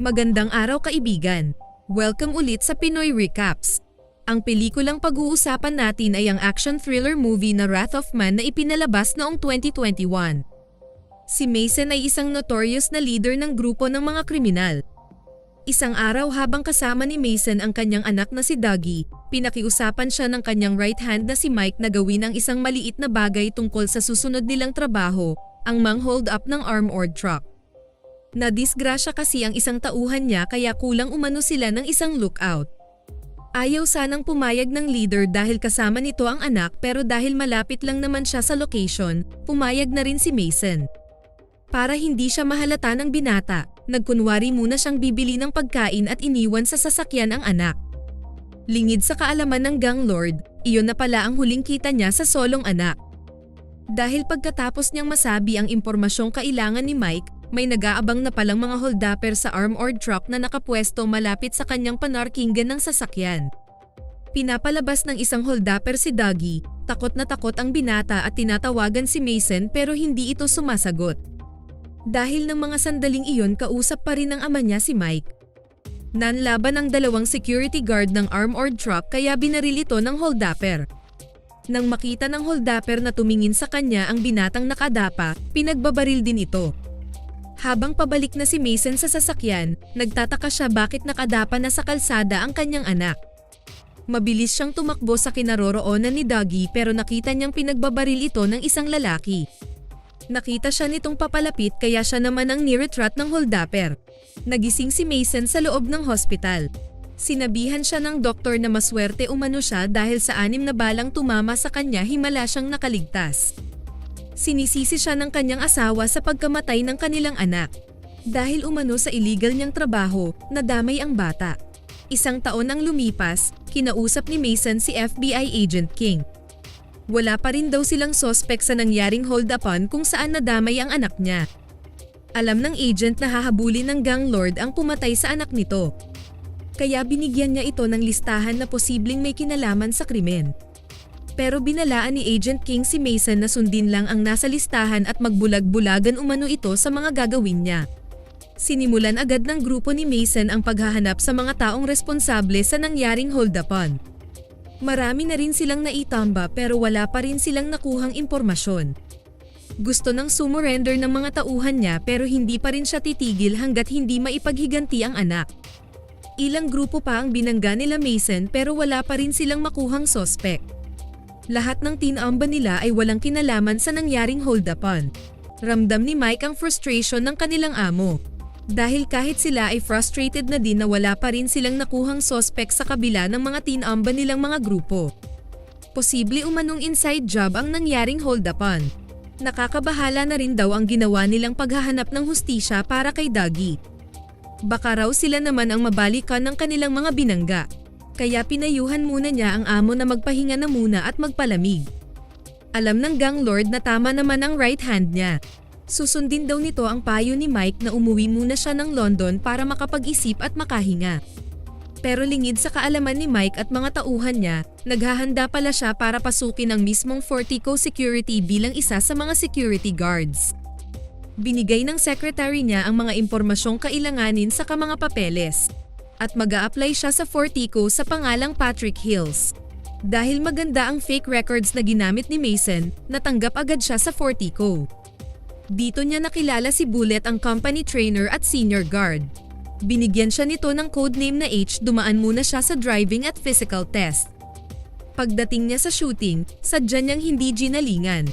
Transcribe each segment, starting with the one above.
Magandang araw kaibigan. Welcome ulit sa Pinoy Recaps. Ang pelikulang pag-uusapan natin ay ang action thriller movie na Wrath of Man na ipinalabas noong 2021. Si Mason ay isang notorious na leader ng grupo ng mga kriminal. Isang araw habang kasama ni Mason ang kanyang anak na si Dougie, pinakiusapan siya ng kanyang right hand na si Mike na gawin ang isang maliit na bagay tungkol sa susunod nilang trabaho, ang mang-hold up ng armored truck. Nadisgrasya kasi ang isang tauhan niya kaya kulang umano sila ng isang lookout. Ayaw sanang pumayag ng leader dahil kasama nito ang anak pero dahil malapit lang naman siya sa location, pumayag na rin si Mason. Para hindi siya mahalata ng binata, nagkunwari muna siyang bibili ng pagkain at iniwan sa sasakyan ang anak. Lingid sa kaalaman ng gang lord, iyon na pala ang huling kita niya sa solong anak. Dahil pagkatapos niyang masabi ang impormasyong kailangan ni Mike, may nag-aabang na palang mga holdapper sa armored truck na nakapwesto malapit sa kanyang panarkinggan ng sasakyan. Pinapalabas ng isang holdapper si Dougie, takot na takot ang binata at tinatawagan si Mason pero hindi ito sumasagot. Dahil ng mga sandaling iyon kausap pa rin ng ama niya si Mike. Nanlaban ang dalawang security guard ng armored truck kaya binaril ito ng holdapper. Nang makita ng holdapper na tumingin sa kanya ang binatang nakadapa, pinagbabaril din ito. Habang pabalik na si Mason sa sasakyan, nagtataka siya bakit nakadapa na sa kalsada ang kanyang anak. Mabilis siyang tumakbo sa kinaroroonan ni Dougie pero nakita niyang pinagbabaril ito ng isang lalaki. Nakita siya nitong papalapit kaya siya naman ang niretrat ng holdapper. Nagising si Mason sa loob ng hospital. Sinabihan siya ng doktor na maswerte umano siya dahil sa 6 na balang tumama sa kanya himala siyang nakaligtas. Sinisisi siya ng kanyang asawa sa pagkamatay ng kanilang anak. Dahil umano sa illegal niyang trabaho, nadamay ang bata. 1 taon ang lumipas, kinausap ni Mason si FBI Agent King. Wala pa rin daw silang sospek sa nangyaring hold-upan kung saan nadamay ang anak niya. Alam ng agent na hahabulin ng gang lord ang pumatay sa anak nito. Kaya binigyan niya ito ng listahan na posibleng may kinalaman sa krimen. Pero binalaan ni Agent King si Mason na sundin lang ang nasa listahan at magbulag-bulagan umano ito sa mga gagawin niya. Sinimulan agad ng grupo ni Mason ang paghahanap sa mga taong responsable sa nangyaring hold-upan. Marami na rin silang naitamba pero wala pa rin silang nakuhang impormasyon. Gusto nang sumurrender ng mga tauhan niya pero hindi pa rin siya titigil hanggat hindi maipaghiganti ang anak. Ilang grupo pa ang binangga nila Mason pero wala pa rin silang makuhang sospek. Lahat ng tinamba nila ay walang kinalaman sa nangyaring hold-upan. Ramdam ni Mike ang frustration ng kanilang amo. Dahil kahit sila ay frustrated na din na wala pa rin silang nakuhang sospek sa kabila ng mga tinamba nilang mga grupo. Posible umanong inside job ang nangyaring hold-upan. Nakakabahala na rin daw ang ginawa nilang paghahanap ng hustisya para kay Dougie. Baka raw sila naman ang mabalikan ng kanilang mga binangga. Kaya pinayuhan muna niya ang amo na magpahinga na muna at magpalamig. Alam ng gang lord na tama naman ang right hand niya. Susundin daw nito ang payo ni Mike na umuwi muna siya ng London para makapag-isip at makahinga. Pero lingid sa kaalaman ni Mike at mga tauhan niya, naghahanda pala siya para pasukin ang mismong Fortico Security bilang isa sa mga security guards. Binigay ng secretary niya ang mga impormasyong kailanganin sa mga papeles. At mag-a-apply siya sa Fortico sa pangalang Patrick Hills. Dahil maganda ang fake records na ginamit ni Mason, natanggap agad siya sa Fortico. Dito niya nakilala si Bullet, ang company trainer at senior guard. Binigyan siya nito ng codename na H, dumaan muna siya sa driving at physical test. Pagdating niya sa shooting, sadya niyang hindi ginalingan.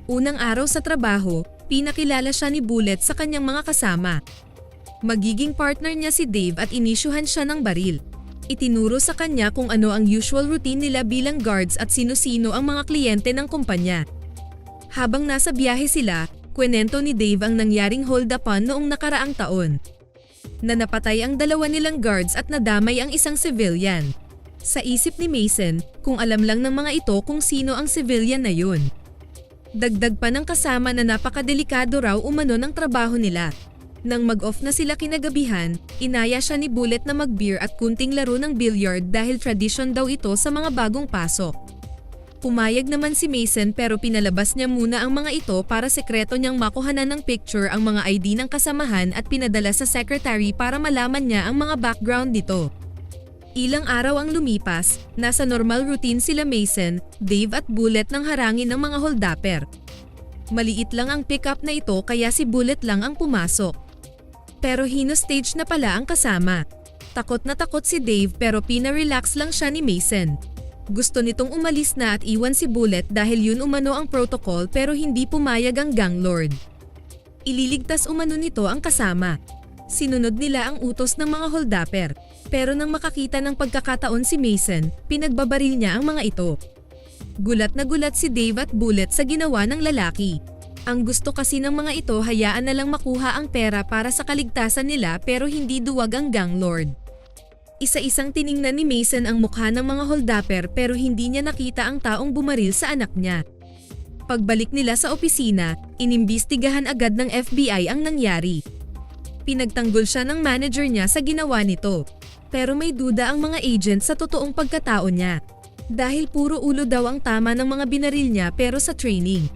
Unang araw sa trabaho, pinakilala siya ni Bullet sa kanyang mga kasama. Magiging partner niya si Dave at inisyuhan siya ng baril. Itinuro sa kanya kung ano ang usual routine nila bilang guards at sino-sino ang mga kliyente ng kumpanya. Habang nasa biyahe sila, kwento ni Dave ang nangyaring hold-upan noong nakaraang taon. Na napatay ang 2 nilang guards at nadamay ang isang civilian. Sa isip ni Mason, kung alam lang ng mga ito kung sino ang civilian na yun. Dagdag pa ng kasama na napakadelikado raw umano ng trabaho nila. Nang mag-off na sila kinagabihan, inaya siya ni Bullet na mag-beer at kunting laro ng billiard dahil tradisyon daw ito sa mga bagong pasok. Pumayag naman si Mason pero pinalabas niya muna ang mga ito para sekreto niyang makuhanan ng picture ang mga ID ng kasamahan at pinadala sa secretary para malaman niya ang mga background nito. Ilang araw ang lumipas, nasa normal routine sila Mason, Dave at Bullet nang harangin ng mga holdapper. Maliit lang ang pick-up na ito kaya si Bullet lang ang pumasok. Pero hino-stage na pala ang kasama. Takot na takot si Dave pero pina-relax lang siya ni Mason. Gusto nitong umalis na at iwan si Bullet dahil yun umano ang protocol pero hindi pumayag ang gang lord. Ililigtas umano nito ang kasama. Sinunod nila ang utos ng mga holdapper. Pero nang makakita ng pagkakataon si Mason, pinagbabaril niya ang mga ito. Gulat na gulat si Dave at Bullet sa ginawa ng lalaki. Ang gusto kasi ng mga ito hayaan na lang makuha ang pera para sa kaligtasan nila pero hindi duwag ang gang lord. Isa-isang tiningnan ni Mason ang mukha ng mga holdapper pero hindi niya nakita ang taong bumaril sa anak niya. Pagbalik nila sa opisina, inimbestigahan agad ng FBI ang nangyari. Pinagtanggol siya ng manager niya sa ginawa nito. Pero may duda ang mga agent sa totoong pagkatao niya. Dahil puro ulo daw ang tama ng mga binaril niya pero sa training.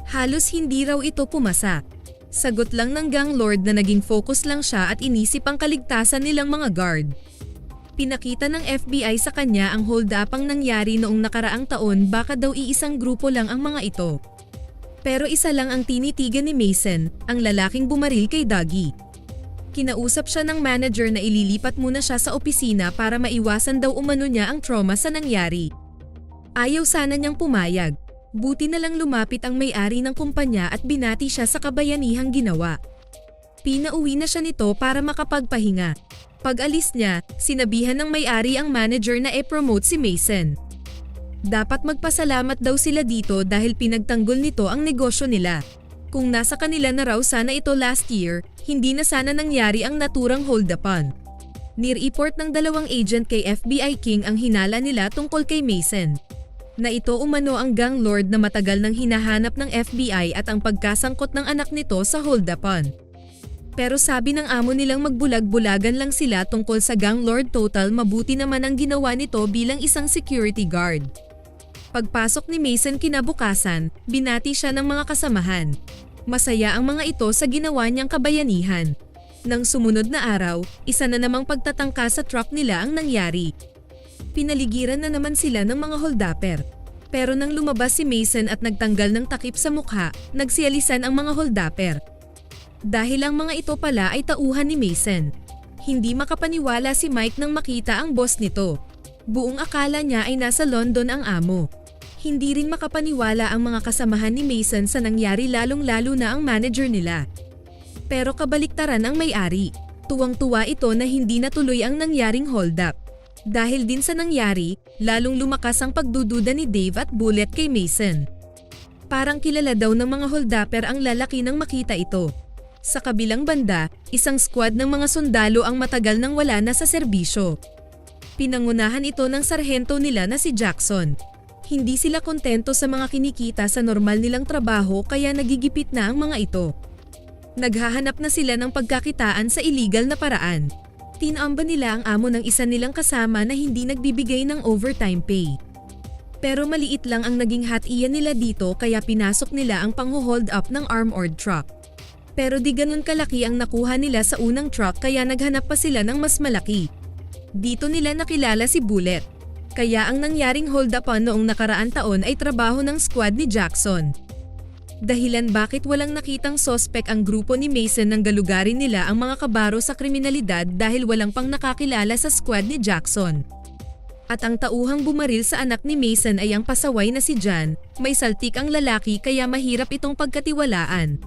Halos hindi raw ito pumasa. Sagot lang ng gang lord na naging focus lang siya at inisip ang kaligtasan nilang mga guard. Pinakita ng FBI sa kanya ang hold-up ang nangyari noong nakaraang taon baka daw iisang grupo lang ang mga ito. Pero isa lang ang tinitigan ni Mason, ang lalaking bumaril kay Dougie. Kinausap siya ng manager na ililipat muna siya sa opisina para maiwasan daw umano niya ang trauma sa nangyari. Ayaw sana niyang pumayag. Buti na lang lumapit ang may-ari ng kumpanya at binati siya sa kabayanihang ginawa. Pinauwi na siya nito para makapagpahinga. Pag-alis niya, sinabihan ng may-ari ang manager na e-promote si Mason. Dapat magpasalamat daw sila dito dahil pinagtanggol nito ang negosyo nila. Kung nasa kanila na raw sana ito last year, hindi na sana nangyari ang naturang hold-upan. Nireport ng dalawang agent kay FBI King ang hinala nila tungkol kay Mason. Na ito umano ang gang lord na matagal nang hinahanap ng FBI at ang pagkasangkot ng anak nito sa hold-upan. Pero sabi ng amo nilang magbulag-bulagan lang sila tungkol sa gang lord total mabuti naman ang ginawa nito bilang isang security guard. Pagpasok ni Mason kinabukasan, binati siya ng mga kasamahan. Masaya ang mga ito sa ginawa niyang kabayanihan. Nang sumunod na araw, isa na namang pagtatangka sa truck nila ang nangyari. Pinaligiran na naman sila ng mga holdapper. Pero nang lumabas si Mason at nagtanggal ng takip sa mukha, nagsialisan ang mga holdapper. Dahil ang mga ito pala ay tauhan ni Mason. Hindi makapaniwala si Mike nang makita ang boss nito. Buong akala niya ay nasa London ang amo. Hindi rin makapaniwala ang mga kasamahan ni Mason sa nangyari lalong-lalo na ang manager nila. Pero kabaliktaran ang may-ari. Tuwang-tuwa ito na hindi natuloy ang nangyaring hold-up. Dahil din sa nangyari, lalong lumakas ang pagdududa ni Dave at Bullet kay Mason. Parang kilala daw ng mga holdapper ang lalaki nang makita ito. Sa kabilang banda, isang squad ng mga sundalo ang matagal nang wala na sa serbisyo. Pinangunahan ito ng sarhento nila na si Jackson. Hindi sila kontento sa mga kinikita sa normal nilang trabaho kaya nagigipit na ang mga ito. Naghahanap na sila ng pagkakitaan sa illegal na paraan. Tinamba nila ang amo ng isa nilang kasama na hindi nagbibigay ng overtime pay. Pero maliit lang ang naging hatian nila dito kaya pinasok nila ang pang-hold up ng armored truck. Pero di ganun kalaki ang nakuha nila sa unang truck kaya naghanap pa sila ng mas malaki. Dito nila nakilala si Bullet. Kaya ang nangyaring hold-upan noong nakaraan taon ay trabaho ng squad ni Jackson. Dahilan bakit walang nakitang sospek ang grupo ni Mason nang galugarin nila ang mga kabaro sa kriminalidad dahil walang pang nakakilala sa squad ni Jackson. At ang tauhang bumaril sa anak ni Mason ay ang pasaway na si John, may saltik ang lalaki kaya mahirap itong pagkatiwalaan.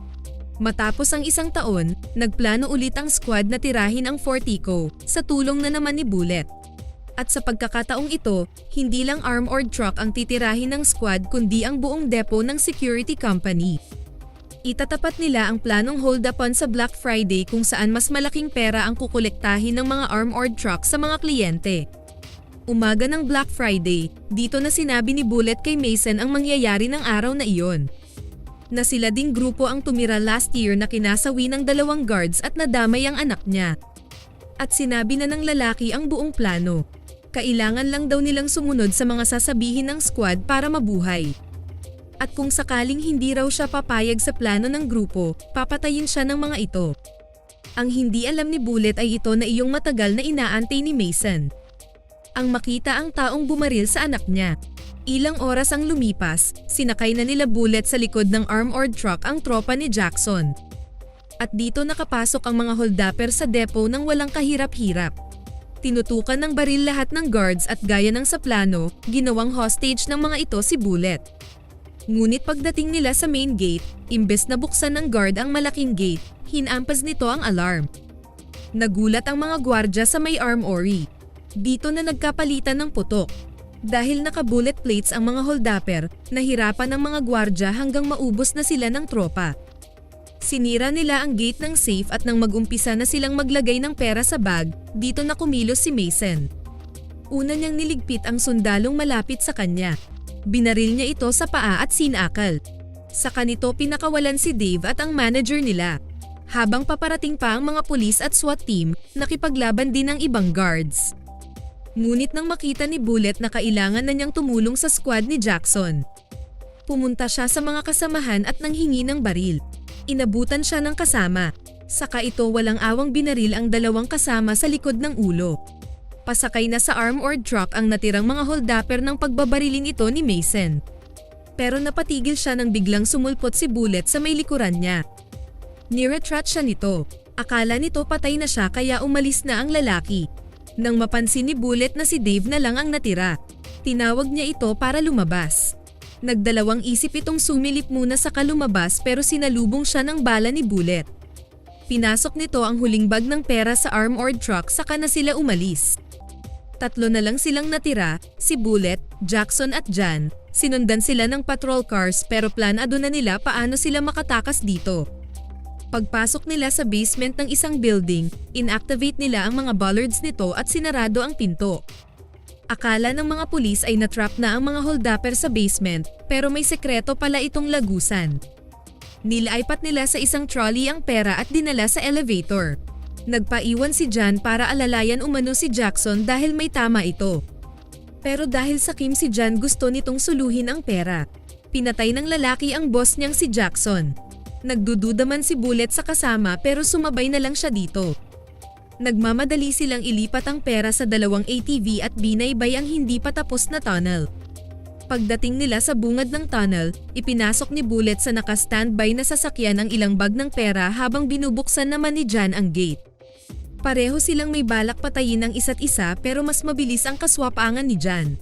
Matapos ang isang taon, nagplano ulit ang squad na tirahin ang Fortico, sa tulong na naman ni Bullet. At sa pagkakataong ito, hindi lang armored truck ang titirahin ng squad kundi ang buong depo ng security company. Itatapat nila ang planong hold-upan sa Black Friday kung saan mas malaking pera ang kukolektahin ng mga armored truck sa mga kliyente. Umaga ng Black Friday, dito na sinabi ni Bullet kay Mason ang mangyayari ng araw na iyon. Na sila ding grupo ang tumira last year na kinasawi ng 2 guards at nadamay ang anak niya. At sinabi na ng lalaki ang buong plano. Kailangan lang daw nilang sumunod sa mga sasabihin ng squad para mabuhay. At kung sakaling hindi raw siya papayag sa plano ng grupo, papatayin siya ng mga ito. Ang hindi alam ni Bullet ay ito na iyong matagal na inaantay ni Mason. Ang makita ang taong bumaril sa anak niya. Ilang oras ang lumipas, sinakay na nila Bullet sa likod ng armored truck ang tropa ni Jackson. At dito nakapasok ang mga holdapper sa depo ng walang kahirap-hirap. Tinutukan ng baril lahat ng guards at gaya ng sa plano, ginawang hostage ng mga ito si Bullet. Ngunit pagdating nila sa main gate, imbes na buksan ng guard ang malaking gate, hinampas nito ang alarm. Nagulat ang mga gwardya sa may armory. Dito na nagkapalitan ng putok. Dahil naka-bullet plates ang mga holdapper, nahirapan ang mga gwardya hanggang maubos na sila ng tropa. Sinira nila ang gate ng safe at nang mag-umpisa na silang maglagay ng pera sa bag, dito na kumilos si Mason. Una niyang niligpit ang sundalong malapit sa kanya. Binaril niya ito sa paa at sinakal. Sa kanito pinakawalan si Dave at ang manager nila. Habang paparating pa ang mga pulis at SWAT team, nakipaglaban din ang ibang guards. Ngunit nang makita ni Bullet na kailangan na niyang tumulong sa squad ni Jackson, pumunta siya sa mga kasamahan at nanghingi ng baril. Inabutan siya ng kasama. Saka ito walang awang binaril ang dalawang kasama sa likod ng ulo. Pasakay na sa armored truck ang natirang mga holdapper ng pagbabarilin ito ni Mason. Pero napatigil siya nang biglang sumulpot si Bullet sa may likuran niya. Niretreat siya nito. Akala nito patay na siya kaya umalis na ang lalaki. Nang mapansin ni Bullet na si Dave na lang ang natira, tinawag niya ito para lumabas. Nagdalawang isip itong sumilip muna sa kalumabas pero sinalubong siya ng bala ni Bullet. Pinasok nito ang huling bag ng pera sa armored truck saka na sila umalis. Tatlo na lang silang natira, si Bullet, Jackson at Jan. Sinundan sila ng patrol cars pero planado na nila paano sila makatakas dito. Pagpasok nila sa basement ng isang building, inactivate nila ang mga bollards nito at sinarado ang pinto. Akala ng mga pulis ay natrap na ang mga holdapper sa basement pero may sekreto pala itong lagusan. Nilaipat nila sa isang trolley ang pera at dinala sa elevator. Nagpaiwan si Jan para alalayan umano si Jackson dahil may tama ito. Pero dahil sakim si Jan gusto nitong suluhin ang pera. Pinatay ng lalaki ang boss niyang si Jackson. Nagdududa man si Bullet sa kasama pero sumabay na lang siya dito. Nagmamadali silang ilipat ang pera sa dalawang ATV at binaybay ang hindi pa tapos na tunnel. Pagdating nila sa bungad ng tunnel, ipinasok ni Bullet sa naka-standby na sasakyan ang ilang bag ng pera habang binubuksan naman ni Jan ang gate. Pareho silang may balak patayin ang isa't isa pero mas mabilis ang kaswapangan ni Jan.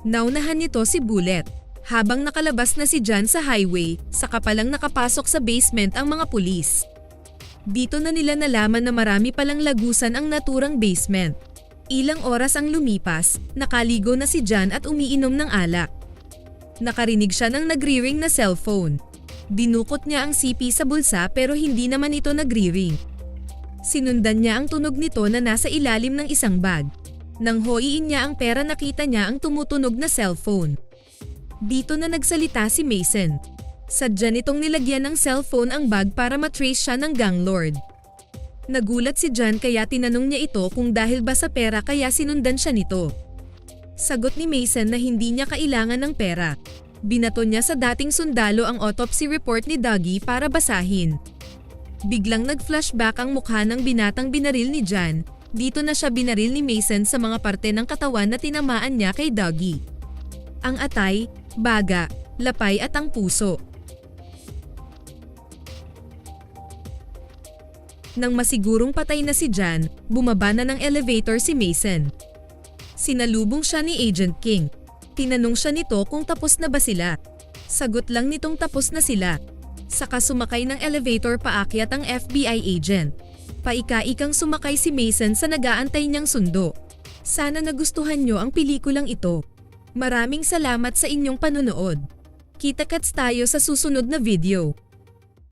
Naunahan nito si Bullet. Habang nakalabas na si Jan sa highway, saka palang nakapasok sa basement ang mga pulis. Dito na nila nalaman na marami palang lagusan ang naturang basement. Ilang oras ang lumipas, nakaligo na si Jan at umiinom ng alak. Nakarinig siya ng nagri-ring na cellphone. Dinukot niya ang CP sa bulsa pero hindi naman ito nagri-ring. Sinundan niya ang tunog nito na nasa ilalim ng isang bag. Nang hoiin niya ang pera nakita niya ang tumutunog na cellphone. Dito na nagsalita si Mason. Sadya nitong nilagyan ng cellphone ang bag para matrace siya ng gang lord. Nagulat si Jan kaya tinanong niya ito kung dahil ba sa pera kaya sinundan siya nito. Sagot ni Mason na hindi niya kailangan ng pera. Binato niya sa dating sundalo ang autopsy report ni Dougie para basahin. Biglang nag-flashback ang mukha ng binatang binaril ni Jan. Dito na siya binaril ni Mason sa mga parte ng katawan na tinamaan niya kay Dougie. Ang atay, baga, lapay at ang puso. Nang masigurong patay na si Jan, bumaba na ng elevator si Mason. Sinalubong siya ni Agent King. Tinanong siya nito kung tapos na ba sila. Sagot lang nitong tapos na sila. Saka sumakay ng elevator paakyat ang FBI agent. Paika-ikang sumakay si Mason sa nag-aantay niyang sundo. Sana nagustuhan niyo ang pelikulang ito. Maraming salamat sa inyong panonood. Kita-kits tayo sa susunod na video.